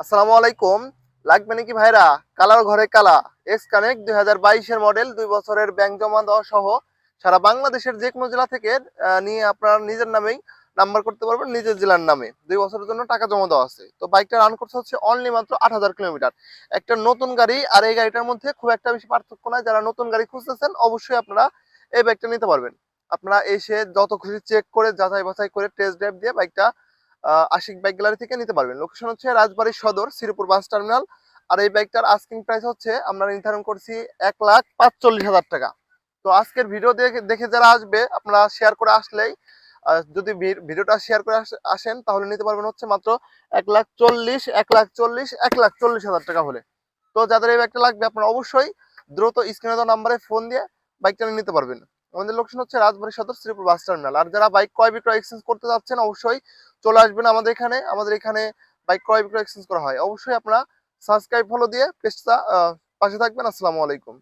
আসসালামু আলাইকুম। লাগবে নাকি ভাইরা? কালার ঘরে কালা এক্স কানেক্ট 2022 এর মডেল, 2 বছরের ব্যাংক জমা দেওয়া সহ সারা বাংলাদেশের যে কোনো জেলা থেকে নিয়ে আপনার নিজের নামেই নাম্বার করতে পারবেন, নিজের জেলার নামে 2 বছরের জন্য টাকা জমা দেওয়া আছে। তো বাইকটা রান করতে হচ্ছে অনলি মাত্র 8,000 কিলোমিটার। একটা নতুন গাড়ি আর এই গাড়িটার মধ্যে খুব একটা বেশি পার্থক্য নাই। যারা নতুন গাড়ি খুঁজতেছেন অবশ্যই আপনারা এই বাইকটা নিতে পারবেন। আপনারা এসে যত খুশি চেক করে যাচাই বাছাই করে টেস্ট ড্রাইভ দিয়ে বাইকটা আশিক বাইক গ্যালারি থেকে নিতে পারবেন। লোকেশন হচ্ছে রাজবাড়ী সদর, শ্রীপুর বাস টার্মিনাল। আর এই বাইকটার আস্কিং প্রাইস হচ্ছে আমরা নির্ধারণ করছি 1,45,000 টাকা। তো আজকের ভিডিও দেখে দেখে যারা আসবে আপনারা শেয়ার করে আসলেই, যদি ভিডিওটা শেয়ার করে আসেন তাহলে নিতে পারবেন হচ্ছে মাত্র 1,40,000, 1,40,000, 1,40,000 টাকা হলে। তো যাদের এই বাইকটা লাগবে আপনারা অবশ্যই দ্রুত স্ক্রিনে দেওয়া নাম্বারে ফোন দিয়ে বাইকটা নিতে পারবেন। আমাদের লোকেশন হচ্ছে রাজবাড়ী সদর, শ্রীপুর বাস টার্মিনাল। আর যারা বাইক ক্রয় বিক্রয় এক্সচেঞ্জ করতে যাচ্ছেন অবশ্যই চলে আসবেন আমাদের এখানে। আমাদের এখানে বাইক ক্রয় বিক্রয় এক্সচেঞ্জ করা হয়। অবশ্যই আপনারা সাবস্ক্রাইব ফলো দিয়ে পেজটা পাশে থাকবেন। আসসালামু আলাইকুম।